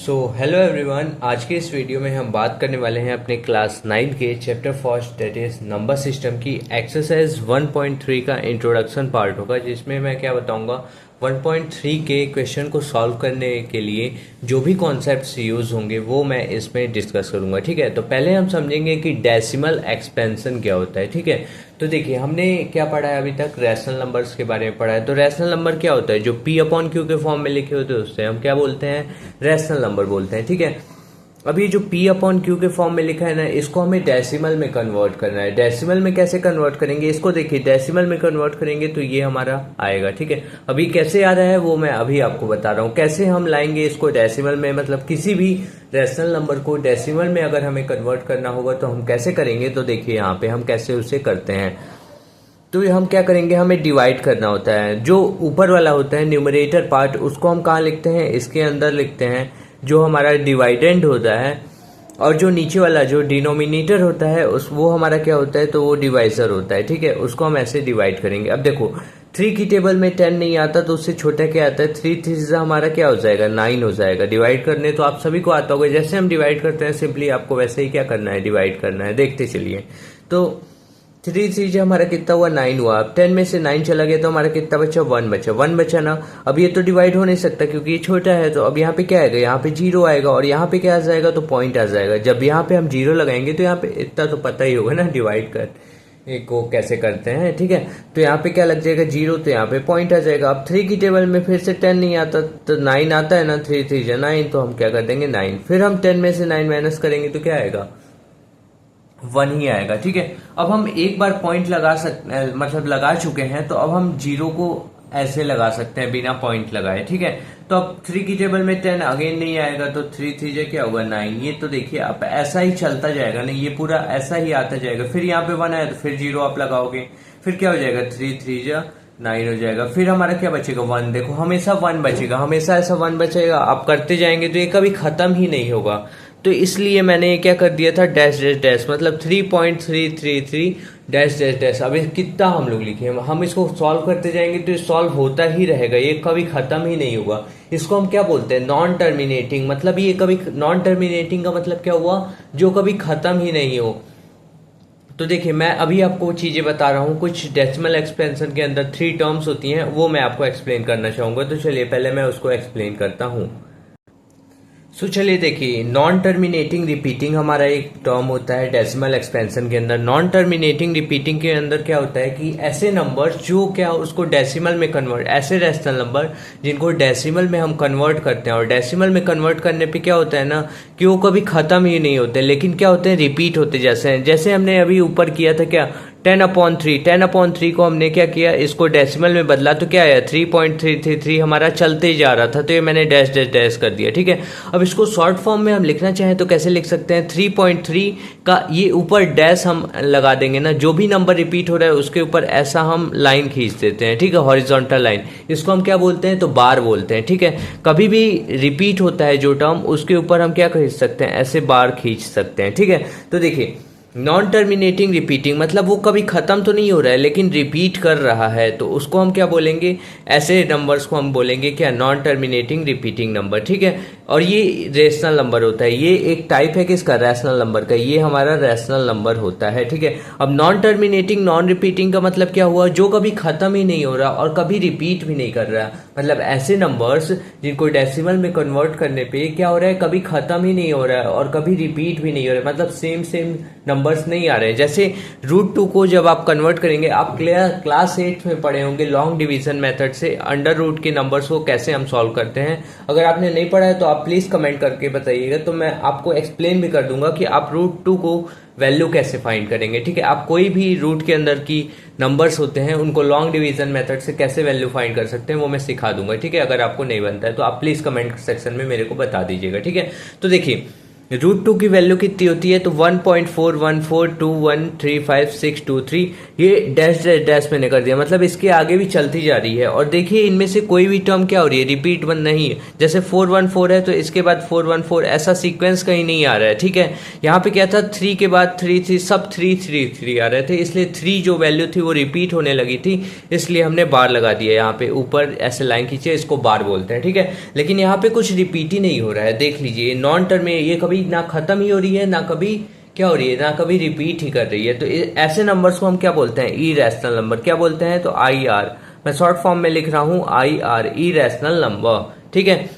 Hello everyone, आज के इस वीडियो में हम बात करने वाले हैं अपने क्लास 9 के chapter first that is number system की एक्सरसाइज 1.3 का इंट्रोडक्शन पार्ट होगा, जिसमें मैं क्या बताऊंगा 1.3 के क्वेश्चन को सॉल्व करने के लिए जो भी कॉन्सेप्ट्स यूज होंगे वो मैं इसमें डिस्कस करूंगा। ठीक है, तो पहले हम समझेंगे कि डेसिमल एक्सपेंशन क्या होता है। ठीक है, तो देखिए हमने क्या पढ़ा है अभी तक, रैशनल नंबर्स के बारे में पढ़ा है। तो रैशनल नंबर क्या होता है, जो पी अपॉन क्यू के फॉर्म में लिखे होते हैं उससे हम क्या बोलते हैं, रैशनल नंबर बोलते हैं। ठीक है, अब ये जो पी अपॉन क्यू के फॉर्म में लिखा है ना, इसको हमें डेसिमल में कन्वर्ट करना है। डेसिमल में कैसे कन्वर्ट करेंगे, इसको देखिए, डेसिमल में कन्वर्ट करेंगे तो ये हमारा आएगा। ठीक है, अभी कैसे आ रहा है वो मैं अभी आपको बता रहा हूँ, कैसे हम लाएंगे इसको डेसिमल में। मतलब किसी भी रैशनल नंबर को डेसिमल में अगर हमें कन्वर्ट करना होगा तो हम कैसे करेंगे, तो देखिए यहाँ पे हम कैसे उसे करते हैं। तो हम क्या करेंगे, हमें डिवाइड करना होता है। जो ऊपर वाला होता है न्यूमरेटर पार्ट, उसको हम कहाँ लिखते हैं, इसके अंदर लिखते हैं, जो हमारा डिवाइडेंड होता है। और जो नीचे वाला जो डिनोमिनेटर होता है उस वो हमारा क्या होता है, तो वो डिवाइजर होता है। ठीक है, उसको हम ऐसे डिवाइड करेंगे। अब देखो 3 की टेबल में 10 नहीं आता तो उससे छोटा क्या आता है, 3 3 से हमारा क्या हो जाएगा, 9 हो जाएगा। डिवाइड करने तो आप सभी को आता होगा, जैसे हम डिवाइड करते हैं सिंपली आपको वैसे ही क्या करना है, डिवाइड करना है। देखते चलिए, तो 3 3 से हमारा कितना हुआ, 9 हुआ। अब 10 में से 9 चला गया तो हमारा कितना बचा, 1 बचा। 1 बचा ना, अब ये तो डिवाइड हो नहीं सकता क्योंकि ये छोटा है। तो अब यहाँ पे क्या आएगा, यहाँ पे 0 आएगा और यहाँ पे क्या आ जाएगा, तो पॉइंट आ जाएगा। जब यहाँ पे हम 0 लगाएंगे तो यहाँ पे इतना तो पता ही होगा ना डिवाइड कर को कैसे करते हैं। ठीक है, तो यहाँ पे क्या लग जाएगा, 0, तो यहाँ पे पॉइंट आ जाएगा। अब 3 की टेबल में फिर से 10 नहीं आता तो 9 आता है ना, 3 3 जा 9, तो हम क्या कर देंगे 9। फिर हम 10 में से 9 माइनस करेंगे तो क्या आएगा, 1 ही आएगा। ठीक है, अब हम एक बार पॉइंट लगा सकते, मतलब लगा चुके हैं, तो अब हम 0 को ऐसे लगा सकते हैं बिना पॉइंट लगाए। ठीक है, तो अब 3 की टेबल में 10 अगेन नहीं आएगा तो 3 3 जो क्या होगा 9। ये तो देखिए अब ऐसा ही चलता जाएगा ना, ये पूरा ऐसा ही आता जाएगा। फिर यहाँ पे 1 आया तो फिर 0 आप लगाओगे, फिर क्या हो जाएगा, 3 3 जा 9 हो जाएगा। फिर हमारा क्या बचेगा, 1। देखो हमेशा 1 बचेगा, हमेशा ऐसा 1 बचेगा। आप करते जाएंगे तो ये कभी खत्म ही नहीं होगा। तो इसलिए मैंने ये क्या कर दिया था, डैश डैश डैश, मतलब 3.333 डैश डैश डैश। अब ये कितना हम लोग लिखे, हम इसको सॉल्व करते जाएंगे तो ये सॉल्व होता ही रहेगा, ये कभी खत्म ही नहीं होगा। इसको हम क्या बोलते हैं, नॉन टर्मिनेटिंग। मतलब ये कभी नॉन टर्मिनेटिंग का मतलब क्या हुआ, जो कभी खत्म ही नहीं हो। तो देखिए मैं अभी आपको चीजें बता रहा हूँ, कुछ डेसिमल एक्सपेंशन के अंदर 3 टर्म्स होती हैं, वो मैं आपको एक्सप्लेन करना चाहूंगा। तो चलिए पहले मैं उसको एक्सप्लेन करता हूँ। चलिए देखिए, नॉन टर्मिनेटिंग रिपीटिंग हमारा एक टर्म होता है डेसिमल एक्सपेंशन के अंदर। नॉन टर्मिनेटिंग रिपीटिंग के अंदर क्या होता है कि ऐसे नंबर जो क्या उसको डेसिमल में कन्वर्ट, ऐसे रैशनल नंबर जिनको डेसिमल में हम कन्वर्ट करते हैं, और डेसिमल में कन्वर्ट करने पे क्या होता है ना कि वो कभी खत्म ही नहीं होते, लेकिन क्या होते हैं, रिपीट होते जैसे हमने अभी ऊपर किया था क्या, 10/3 को हमने क्या किया, इसको डेसिमल में बदला तो क्या आया, 3.333 हमारा चलते जा रहा था, तो ये मैंने डैश डैश डैश कर दिया। ठीक है, अब इसको शॉर्ट फॉर्म में हम लिखना चाहें तो कैसे लिख सकते हैं, 3.3 का ये ऊपर डैश हम लगा देंगे ना, जो भी नंबर रिपीट हो रहा है उसके ऊपर ऐसा हम लाइन खींच देते हैं। ठीक है, हॉरिजॉन्टल लाइन, इसको हम क्या बोलते हैं, तो बार बोलते हैं। ठीक है, कभी भी रिपीट होता है जो टर्म, उसके ऊपर हम क्या खींच सकते हैं, ऐसे बार खींच सकते हैं। ठीक है, तो देखिए नॉन टर्मिनेटिंग रिपीटिंग मतलब वो कभी खत्म तो नहीं हो रहा है लेकिन रिपीट कर रहा है, तो उसको हम क्या बोलेंगे, ऐसे नंबर्स को हम बोलेंगे क्या, नॉन टर्मिनेटिंग रिपीटिंग नंबर। ठीक है, और ये रेशनल नंबर होता है, ये एक टाइप है किसका, रैशनल नंबर का, ये हमारा रैशनल नंबर होता है। ठीक है, अब नॉन टर्मिनेटिंग नॉन रिपीटिंग का मतलब क्या हुआ, जो कभी खत्म ही नहीं हो रहा और कभी रिपीट भी नहीं कर रहा। मतलब ऐसे नंबर्स जिनको डेसिमल में कन्वर्ट करने पे क्या हो रहा है, कभी खत्म ही नहीं हो रहा है और कभी रिपीट भी नहीं हो रहा है, मतलब सेम नंबर्स नहीं आ रहे हैं। जैसे √2 को जब आप कन्वर्ट करेंगे, आप क्लास 8 में पढ़े होंगे लॉन्ग डिवीजन मेथड से अंडर रूट के नंबर्स को कैसे हम सॉल्व करते हैं। अगर आपने नहीं पढ़ा है तो आप प्लीज कमेंट करके बताइएगा, तो मैं आपको एक्सप्लेन भी कर दूंगा कि आप √2 को वैल्यू कैसे फाइंड करेंगे। ठीक है, आप कोई भी रूट के अंदर की नंबर्स होते हैं उनको लॉन्ग डिवीजन मेथड से कैसे वैल्यू फाइंड कर सकते हैं वो मैं सिखा दूंगा। ठीक है, अगर आपको नहीं बनता है तो आप प्लीज कमेंट सेक्शन में मेरे को बता दीजिएगा। ठीक है, तो देखिए √2 की वैल्यू कितनी होती है, तो 1.4142135623, ये डैश डैश डैश मैंने कर दिया, मतलब इसके आगे भी चलती जा रही है। और देखिए इनमें से कोई भी टर्म क्या हो रही है, रिपीट वन नहीं है। जैसे 414 है तो इसके बाद 414, ऐसा सीक्वेंस कहीं नहीं आ रहा है, ठीक है। यहाँ पे क्या था, 3 के बाद 3 सब 3 आ रहे थे, इसलिए 3 जो वैल्यू थी वो रिपीट होने लगी थी, इसलिए हमने बार लगा दिया यहाँ पे ऊपर, ऐसे लाइन खींचे, इसको बार बोलते हैं, ठीक है। लेकिन यहाँ पे कुछ रिपीट ही नहीं हो रहा है, देख लीजिए नॉन टर्म में ये कभी ना खत्म ही हो रही है, ना कभी क्या हो रही है, ना कभी रिपीट ही कर रही है। तो ऐसे नंबर्स को हम क्या बोलते हैं, इरेशनल नंबर। क्या बोलते हैं, तो IR, मैं शॉर्ट फॉर्म में लिख रहा हूं IR, इरेशनल नंबर, ठीक है।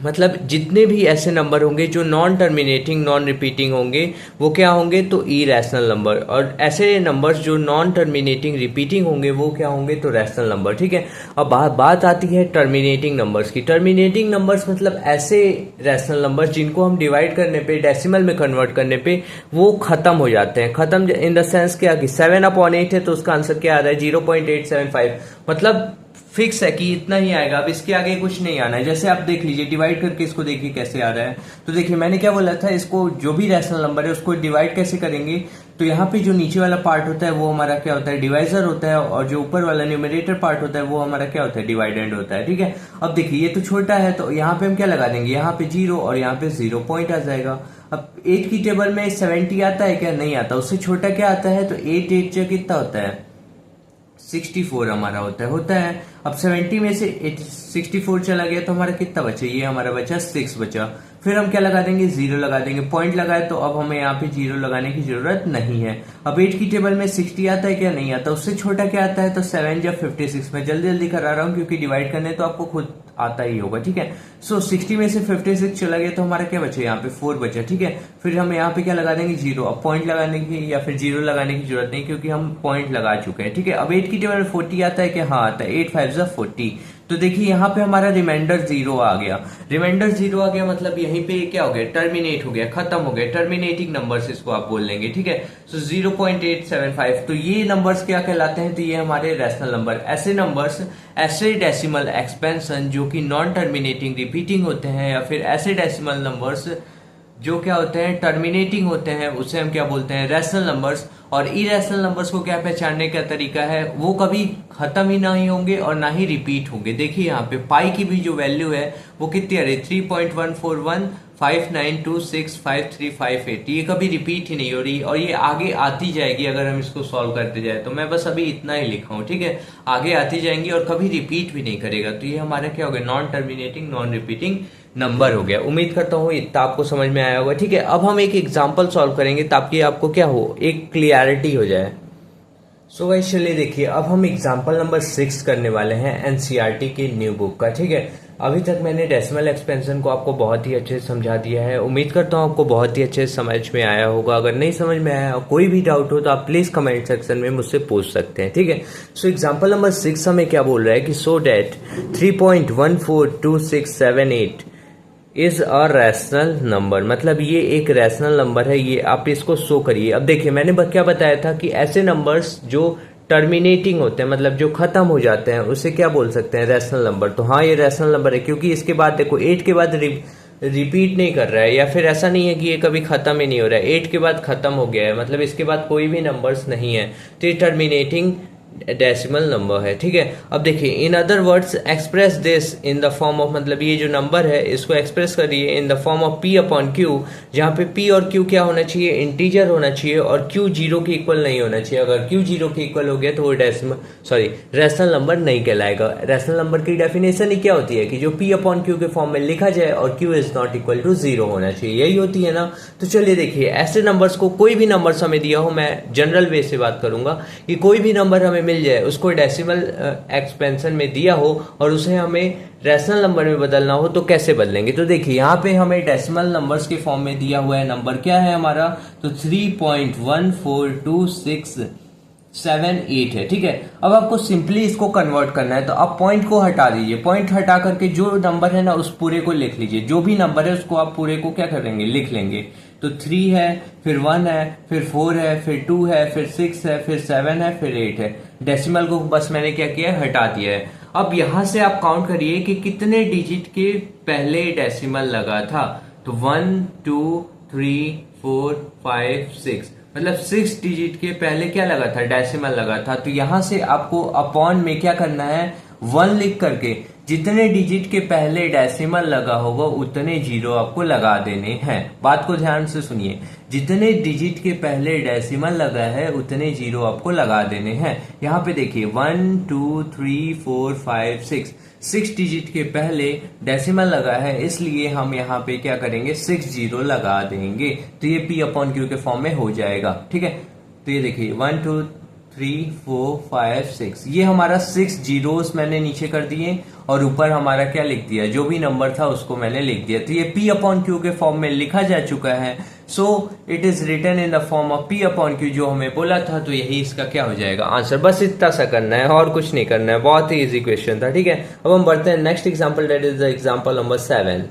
मतलब जितने भी ऐसे नंबर होंगे जो नॉन टर्मिनेटिंग नॉन रिपीटिंग होंगे वो क्या होंगे, तो इरेशनल नंबर। और ऐसे नंबर्स जो नॉन टर्मिनेटिंग रिपीटिंग होंगे वो क्या होंगे, तो रैशनल नंबर, ठीक है। अब बात आती है टर्मिनेटिंग नंबर्स की। टर्मिनेटिंग नंबर्स मतलब ऐसे रैशनल नंबर्स जिनको हम डिवाइड करने पे, डेसिमल में कन्वर्ट करने पे वो खत्म हो जाते हैं। खत्म इन द सेंस क्या कि 7/8 है तो उसका आंसर क्या आ रहा है, 0.875, मतलब फिक्स है कि इतना ही आएगा, अब इसके आगे कुछ नहीं आना है। जैसे आप देख लीजिए डिवाइड करके इसको देखिए कैसे आ रहा है। तो देखिए मैंने क्या बोला था, इसको जो भी रैशनल नंबर है उसको डिवाइड कैसे करेंगे, तो यहाँ पे जो नीचे वाला पार्ट होता है वो हमारा क्या होता है, डिवाइजर होता है, और जो ऊपर वाला न्यूमरेटर पार्ट होता है वो हमारा क्या होता है, डिवाइडेंड होता है, ठीक है। अब देखिए ये तो छोटा है तो यहाँ पे हम क्या लगा देंगे, यहाँ पे 0 और यहाँ पे 0 पॉइंट आ जाएगा। अब 8 की टेबल में 70 आता है क्या, नहीं आता, उससे छोटा क्या आता है, तो 8 कितना होता है, 64 हमारा होता है। अब 70 में से 64 चला गया तो हमारा कितना बचा, ये हमारा बचा 6 बचा। फिर हम क्या लगा देंगे, 0 लगा देंगे, पॉइंट लगाए तो अब हमें यहाँ पे 0 लगाने की जरूरत नहीं है। अब 8 की टेबल में 60 आता है क्या, नहीं आता, उससे छोटा क्या आता है, तो 7 या 56। मैं जल्दी जल्दी करा रहा हूँ क्योंकि डिवाइड करने तो आपको खुद आता ही होगा, ठीक है। सो 60 में से 56 चला गया तो हमारा क्या बचा, यहाँ पे 4 बचा, ठीक है। फिर हम यहाँ पे क्या लगा देंगे, 0। अब पॉइंट लगाने की या फिर 0 लगाने की जरूरत नहीं क्योंकि हम पॉइंट लगा चुके हैं, ठीक है। अब 8 की टेबल में 40 आता है क्या, हाँ आता है, 8 5 40। तो देखिए यहाँ पे हमारा रिमाइंडर 0 आ गया, रिमाइंडर 0 आ गया, मतलब यहीं पे क्या हो गया, टर्मिनेट हो गया, खत्म हो गया, टर्मिनेटिंग नंबर्स इसको आप बोल लेंगे, ठीक है। सो 0.875, तो ये नंबर्स क्या कहलाते हैं, तो ये हमारे रैशनल नंबर। ऐसे नंबर्स, ऐसे डेसिमल एक्सपेंशन जो कि नॉन टर्मिनेटिंग रिपीटिंग होते हैं, या फिर ऐसे डेसिमल नंबर्स जो क्या होते हैं, टर्मिनेटिंग होते हैं, उसे हम क्या बोलते हैं, रैशनल नंबर्स। और इरेशनल नंबर्स को क्या पहचानने का तरीका है, वो कभी खत्म ही नहीं होंगे और ना ही रिपीट होंगे। देखिए यहाँ पे पाई की भी जो वैल्यू है वो कितनी आ रही है, 3.14159265358, ये कभी रिपीट ही नहीं हो रही और ये आगे आती जाएगी अगर हम इसको सॉल्व करते जाए। तो मैं बस अभी इतना ही लिखा हूँ, ठीक है, आगे आती जाएंगी और कभी रिपीट भी नहीं करेगा। तो ये हमारा क्या हो गया, non terminating non repeating number हो गया। उम्मीद करता हूँ इतना आपको समझ में आया होगा, ठीक है। अब हम एक एग्जांपल सॉल्व करेंगे ताकि आपको क्या हो, एक क्लियरिटी हो जाए। सो गाइस चलिए देखिए, अब हम एग्जांपल नंबर 6 करने वाले हैं एनसीईआरटी की न्यू बुक का, ठीक है। अभी तक मैंने डेसिमल एक्सपेंशन को आपको बहुत ही अच्छे से समझा दिया है, उम्मीद करता हूँ आपको बहुत ही अच्छे से समझ में आया होगा। अगर नहीं समझ में आया, कोई भी डाउट हो तो आप प्लीज कमेंट सेक्शन में मुझसे पूछ सकते हैं, ठीक है। सो एग्जांपल नंबर 6 हमें क्या बोल रहा है कि so that 3.142678 is a rational number, मतलब ये एक रैशनल नंबर है, ये आप इसको शो करिए। अब देखिए मैंने क्या बताया था कि ऐसे नंबर्स जो टर्मिनेटिंग होते हैं, मतलब जो खत्म हो जाते हैं, उसे क्या बोल सकते हैं, रैशनल नंबर। तो हाँ ये रैशनल नंबर है क्योंकि इसके बाद देखो 8 के बाद रिपीट नहीं कर रहा है, या फिर ऐसा नहीं है कि ये कभी खत्म ही नहीं हो रहा है, 8 के बाद खत्म हो गया है, मतलब इसके बाद कोई भी नंबर्स नहीं है, तो ये टर्मिनेटिंग डेसिमल नंबर है, ठीक है। अब देखिए in other words express this in the form of, मतलब ये जो नंबर है इसको एक्सप्रेस करिए इन द फॉर्म ऑफ P/Q, जहाँ पे P और Q क्या होना चाहिए, इंटीजर होना चाहिए, और Q 0 के इक्वल नहीं होना चाहिए। अगर Q 0 के इक्वल हो गया तो वो रैशनल नंबर नहीं कहलाएगा। रैशनल नंबर की डेफिनेशन ही क्या होती है कि जो P/Q के फॉर्म में लिखा जाए और Q is not equal to 0 होना चाहिए, यही होती है ना। तो चलिए देखिए, ऐसे नंबर्स को, कोई भी नंबर हमें दिया हो, मैं जनरल वे से बात करूंगा कि कोई भी नंबर हमें मिल जाए, उसको डेसिमल एक्सपेंशन में दिया हो और उसे हमें रैशनल नंबर में बदलना हो तो कैसे बदलेंगे। तो देखिए यहाँ पे हमें डेसिमल नंबर्स के फॉर्म में दिया हुआ है, नंबर क्या है हमारा, तो 3.142678 है, ठीक है। अब आपको सिंपली इसको कन्वर्ट करना है, तो आप पॉइंट को हटा दीजिए, पॉइंट हटा करके जो नंबर है ना उस पूरे को लिख लीजिए, जो भी नंबर है उसको आप पूरे को क्या करेंगे, लिख लेंगे। तो 3 है, फिर 1 है, फिर 4 है, फिर 2 है, फिर 6 है, फिर 7 है, फिर 8 है। डेसिमल को बस मैंने क्या किया है, हटा दिया है। अब यहां से आप काउंट करिए कि कितने डिजिट के पहले डेसिमल लगा था। तो 1 2 3 4 5 6, मतलब 6 डिजिट के पहले क्या लगा था, डेसिमल लगा था। तो यहां से आपको अपॉन में क्या करना है, 1 लिख करके जितने डिजिट के पहले डेसिमल लगा होगा उतने जीरो आपको लगा देने हैं। बात को ध्यान से सुनिए, जितने डिजिट के पहले डेसिमल लगा है उतने जीरो आपको लगा देने हैं। यहाँ पे देखिए 1 2 3 4 5 6 डिजिट के पहले डेसिमल लगा है, इसलिए हम यहाँ पे क्या करेंगे, 6 जीरो लगा देंगे। तो ये P अपॉन Q के फॉर्म में हो जाएगा। ठीक है, तो ये देखिए 1 2 3 4 5 6, ये हमारा 6 जीरोस मैंने नीचे कर दिए और ऊपर हमारा क्या लिख दिया, जो भी नंबर था उसको मैंने लिख दिया। तो ये P अपॉन Q के फॉर्म में लिखा जा चुका है। So it is written in the form of P upon Q, जो हमें बोला था। तो यही इसका क्या हो जाएगा, आंसर। बस इतना सा करना है और कुछ नहीं करना है, बहुत ही इजी क्वेश्चन था। ठीक है, अब हम बढ़ते हैं next example, that is the example number 7।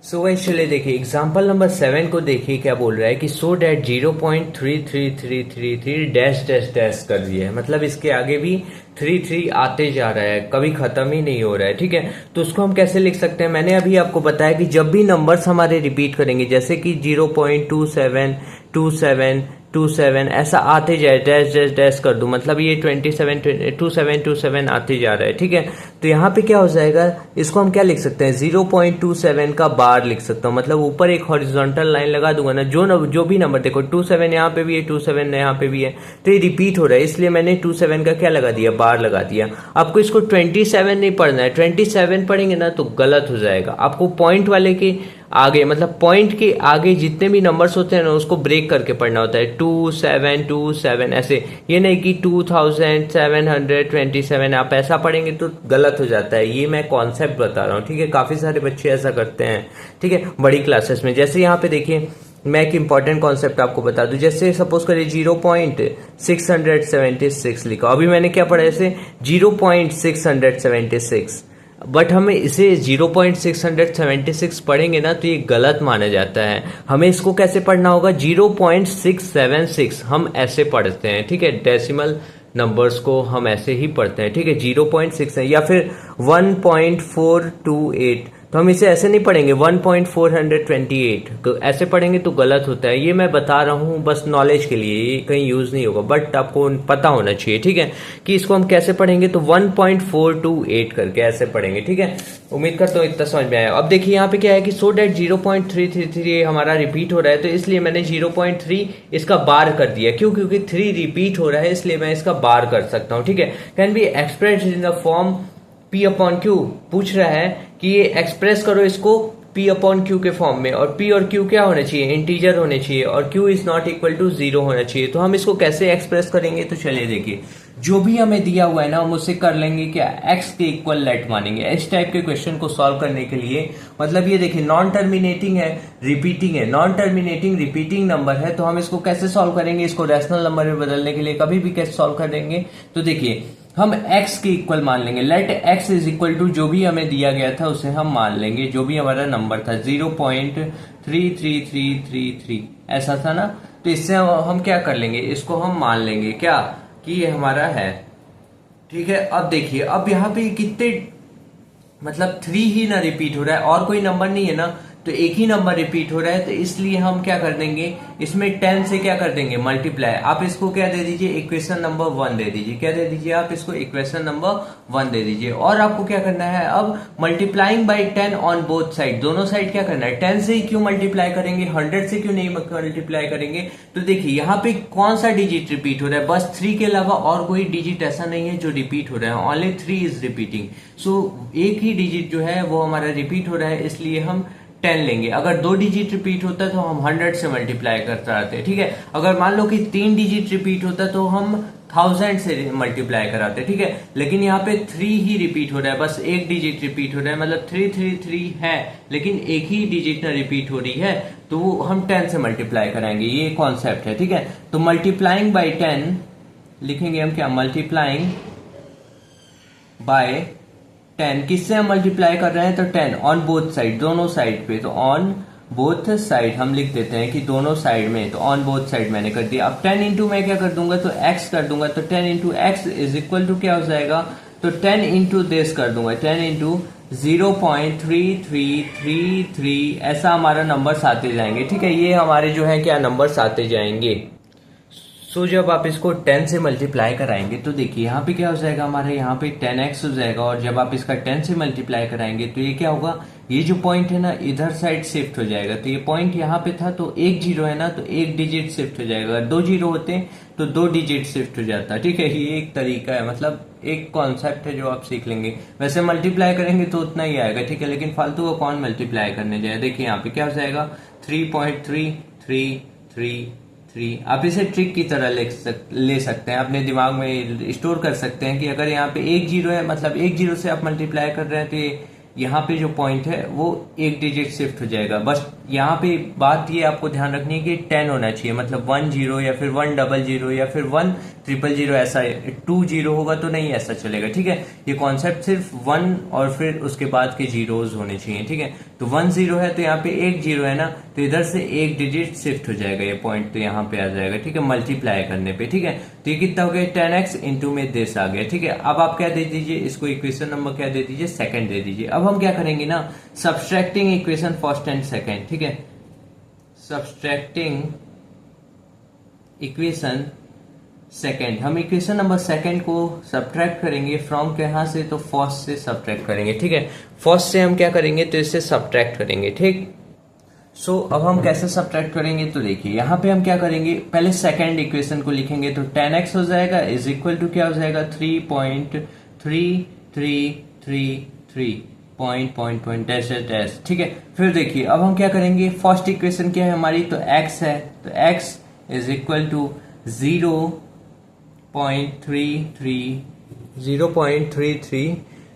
So guys चलिए देखिए एग्जाम्पल नंबर 7 को देखिए क्या बोल रहा है कि so that 0.33333 dash dash dash कर दिया है, मतलब इसके आगे भी 3 आते जा रहा है, कभी खत्म ही नहीं हो रहा है। ठीक है, तो उसको हम कैसे लिख सकते हैं, मैंने अभी आपको बताया कि जब भी नंबर्स हमारे रिपीट करेंगे, जैसे कि 0.2727 ऐसा आते जाए, डैश डैश डैश कर दूं, मतलब ये 27 आते जा रहा है। ठीक है, तो यहाँ पे क्या हो जाएगा, इसको हम क्या लिख सकते हैं, 0.27 का बार लिख सकता हूँ, मतलब ऊपर एक हॉरिजॉन्टल लाइन लगा दूंगा ना, जो भी नंबर देखो 27 यहाँ पे भी है, 27 यहाँ पे भी है, तो ये रिपीट हो रहा है, इसलिए मैंने 27 का क्या लगा दिया, बार लगा दिया। आपको इसको 27 नहीं पढ़ना है, 27 पढ़ेंगे ना तो गलत हो जाएगा। आपको पॉइंट वाले के आगे, मतलब पॉइंट के आगे जितने भी नंबर्स होते हैं ना उसको ब्रेक करके पढ़ना होता है, 2727 ऐसे, ये नहीं कि 2727 आप ऐसा पढ़ेंगे तो गलत हो जाता है। ये मैं कॉन्सेप्ट बता रहा हूँ। ठीक है, काफी सारे बच्चे ऐसा करते हैं। ठीक है, बड़ी क्लासेस में। जैसे यहाँ पे देखिए मैं एक इंपॉर्टेंट कॉन्सेप्ट आपको बता दूं, जैसे सपोज करिए 0.676 लिखा, अभी मैंने क्या पढ़ा, ऐसे 0.676, बट हमें इसे 0.676 पढ़ेंगे ना तो ये गलत माना जाता है। हमें इसको कैसे पढ़ना होगा, 0.676 हम ऐसे पढ़ते हैं। ठीक है, डेसिमल नंबर्स को हम ऐसे ही पढ़ते हैं। ठीक है, 0.6 या फिर 1.428, तो हम इसे ऐसे नहीं पढ़ेंगे 1.428, ऐसे पढ़ेंगे तो गलत होता है। ये मैं बता रहा हूँ बस नॉलेज के लिए, ये कहीं यूज नहीं होगा, बट आपको पता होना चाहिए। ठीक है, कि इसको हम कैसे पढ़ेंगे, तो 1.428 करके ऐसे पढ़ेंगे। ठीक है, उम्मीद करता हूँ इतना समझ में आया। अब देखिए यहाँ पे क्या है कि सो डैट 0.333 हमारा रिपीट हो रहा है, तो इसलिए मैंने 0.3 इसका बार कर दिया। क्यों, क्योंकि 3 रिपीट हो रहा है, इसलिए मैं इसका बार कर सकता हूँ। ठीक है, can be expressed in the form P upon Q, पूछ रहा है कि ये एक्सप्रेस करो इसको P अपॉन Q के फॉर्म में, और P और Q क्या होना चाहिए, इंटीजर होने चाहिए, और Q is not equal to 0 होना चाहिए। तो हम इसको कैसे एक्सप्रेस करेंगे, तो चलिए देखिए, जो भी हमें दिया हुआ है ना हम उससे कर लेंगे क्या, x के इक्वल लेट मानेंगे। इस टाइप के क्वेश्चन को सॉल्व करने के लिए, मतलब ये देखिए नॉन टर्मिनेटिंग है, रिपीटिंग है, नॉन टर्मिनेटिंग रिपीटिंग नंबर है, तो हम इसको कैसे सॉल्व करेंगे, इसको रैशनल नंबर में बदलने के लिए कभी भी कैसे सॉल्व करेंगे, तो देखिए हम x के इक्वल मान लेंगे, let x is equal to जो भी हमें दिया गया था उसे हम मान लेंगे, जो भी हमारा नंबर था 0.33333 ऐसा था ना, तो इससे हम क्या कर लेंगे, इसको हम मान लेंगे क्या कि ये हमारा है। ठीक है, अब देखिए, अब यहाँ पे कितने, मतलब 3 ही ना रिपीट हो रहा है, और कोई नंबर नहीं है ना, तो एक ही नंबर रिपीट हो रहा है, तो इसलिए हम क्या कर देंगे, इसमें 10 से क्या कर देंगे, मल्टीप्लाई। आप इसको क्या दे दीजिए, इक्वेशन नंबर 1 दे दीजिए। क्या दे दीजिए आप इसको, इक्वेशन नंबर 1 दे दीजिए। और आपको क्या करना है, अब multiplying by 10 on both side, दोनों साइड क्या करना है, 10 से ही क्यों मल्टीप्लाई करेंगे, 100 से क्यों नहीं मल्टीप्लाई करेंगे। तो देखिए यहाँ पे कौन सा डिजिट रिपीट हो रहा है, बस 3 के अलावा और कोई डिजिट ऐसा नहीं है जो रिपीट हो रहा है, ओनली 3 इज रिपीटिंग। सो एक ही डिजिट जो है वो हमारा रिपीट हो रहा है, इसलिए हम 10 लेंगे। अगर 2 डिजिट रिपीट होता है तो हम 100 से मल्टीप्लाई करते रहते हैं। ठीक है, अगर मान लो कि 3 डिजिट रिपीट होता है तो हम 1000 से मल्टीप्लाई कराते हैं। ठीक है, लेकिन यहाँ पे 3 ही रिपीट हो रहा है, बस एक डिजिट रिपीट हो रहा है, मतलब 333 है, लेकिन एक ही डिजिट ना रिपीट हो रही है, तो वो हम 10 से मल्टीप्लाई कराएंगे, ये कॉन्सेप्ट है। ठीक है, तो मल्टीप्लाइंग बाई 10 लिखेंगे हम क्या, मल्टीप्लाइंग बाय 10, किससे हम मल्टीप्लाई कर रहे हैं, तो 10 ऑन बोथ साइड, दोनों साइड पे, तो ऑन बोथ साइड हम लिख देते हैं कि दोनों साइड में, तो ऑन बोथ साइड मैंने कर दिया। अब 10 इंटू मैं क्या कर दूंगा, तो x कर दूंगा, तो 10 into x is equal to क्या हो जाएगा, तो 10 इंटू दिस कर दूंगा, 10 इंटू 0.3333 ऐसा हमारा नंबर्स आते जाएंगे। ठीक है, ये हमारे जो है क्या नंबर्स आते जाएंगे। सो जब आप इसको 10 से मल्टीप्लाई कराएंगे तो देखिए यहाँ पे क्या हो जाएगा, हमारे यहाँ पे 10x हो जाएगा। और जब आप इसका 10 से मल्टीप्लाई कराएंगे तो ये क्या होगा, ये जो पॉइंट है ना इधर साइड शिफ्ट हो जाएगा। तो ये पॉइंट यहाँ पे था तो एक जीरो है ना, तो एक डिजिट शिफ्ट हो जाएगा। अगर दो जीरो होते तो दो डिजिट शिफ्ट हो जाता। ठीक है, ये एक तरीका है, मतलब एक कॉन्सेप्ट है जो आप सीख लेंगे। वैसे मल्टीप्लाई करेंगे तो उतना ही आएगा। ठीक है, लेकिन फालतू का कौन मल्टीप्लाई करने जाए। देखिए यहाँ पे क्या हो जाएगा, 3.3333। आप इसे ट्रिक की तरह ले सकते हैं, अपने दिमाग में स्टोर कर सकते हैं कि अगर यहाँ पे एक जीरो है, मतलब एक जीरो से आप मल्टीप्लाई कर रहे हैं तो ये यहाँ पे जो पॉइंट है वो एक डिजिट शिफ्ट हो जाएगा। बस यहाँ पे बात ये आपको ध्यान रखनी है कि 10 होना चाहिए, मतलब 10 या फिर 100 या फिर 1000, ऐसा 20 होगा तो नहीं ऐसा चलेगा। ठीक है, ये कॉन्सेप्ट सिर्फ 1 और फिर उसके बाद के जीरोज होने चाहिए। ठीक है, तो 10 है तो यहाँ पे एक जीरो है ना, तो इधर से एक डिजिट शिफ्ट हो जाएगा ये पॉइंट, तो यहाँ पे आ जाएगा। ठीक है, मल्टीप्लाई करने पे। ठीक है, तो ये कितना हो गया, 10x इंटू में दिस आ गया। ठीक है, अब आप क्या दे दीजिए, इसको इक्वेशन नंबर क्या दे दीजिए, सेकंड दे दीजिए। अब हम क्या करेंगे ना, subtracting equation first and second. ठीक है, सब्सट्रैक्टिंग इक्वेशन सेकंड, हम इक्वेशन नंबर सेकंड को सब्ट्रैक्ट करेंगे फ्रॉम कहां से, तो फर्स्ट से सब्ट्रैक्ट करेंगे। ठीक है, फर्स्ट से हम क्या करेंगे, तो इससे सब्ट्रैक्ट करेंगे। ठीक, सो अब हम कैसे सब्ट्रैक्ट करेंगे, तो देखिए यहाँ पे हम क्या करेंगे, पहले सेकंड इक्वेशन को लिखेंगे। तो 10x हो जाएगा इज इक्वल टू क्या हो जाएगा, 3.3333 पॉइंट डैश डैश। ठीक है, फिर देखिए अब हम क्या करेंगे, फर्स्ट इक्वेशन क्या है हमारी, तो x है, तो x इज इक्वल टू 0.33,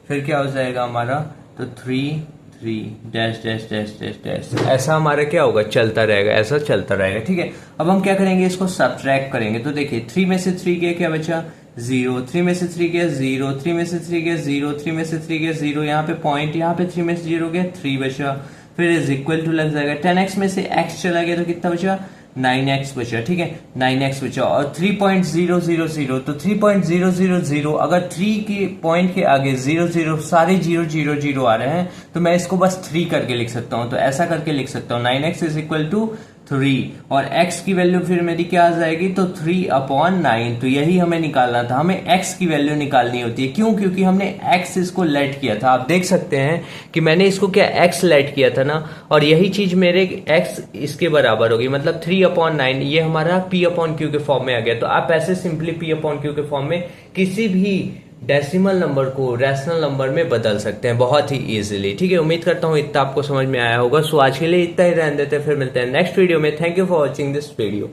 फिर क्या हो जाएगा हमारा, तो 3 dash dash dash dash dash, ऐसा हमारा क्या होगा, चलता रहेगा, ऐसा चलता रहेगा। ठीक है, अब हम क्या करेंगे, इसको सब्ट्रैक्ट करेंगे। तो देखिए 3 में से 3 गया, क्या बचा 0, 3 में से 3 गया 0, 3 में से 3 गया 0, 3 में से 3 गया 0, यहाँ पे पॉइंट, यहाँ पे 3 में से 0 गया 3 बचा, फिर इज इक्वल टू लग जाएगा 10x में से x चला गया तो कितना बचा, 9x बचा। ठीक है, 9x बचा, और 3.000, तो 3.000 अगर 3 के पॉइंट के आगे 00 सारे 000 आ रहे हैं तो मैं इसको बस 3 करके लिख सकता हूं। तो ऐसा करके लिख सकता हूं, 9x इज इक्वल टू 3, और x की वैल्यू फिर मेरी क्या आ जाएगी, तो 3/9। तो यही हमें निकालना था, हमें x की वैल्यू निकालनी होती है। क्यों, क्योंकि हमने x इसको लेट किया था। आप देख सकते हैं कि मैंने इसको क्या x लेट किया था ना, और यही चीज मेरे x इसके बराबर होगी, मतलब 3/9। ये हमारा p/q के फॉर्म में आ गया। तो आप ऐसे सिंपली p/q के फॉर्म में किसी भी डेसिमल नंबर को रैशनल नंबर में बदल सकते हैं बहुत ही इजीली। ठीक है, उम्मीद करता हूँ इतना आपको समझ में आया होगा। सो आज के लिए इतना ही रहने देते हैं, फिर मिलते हैं नेक्स्ट वीडियो में। Thank you for watching this video.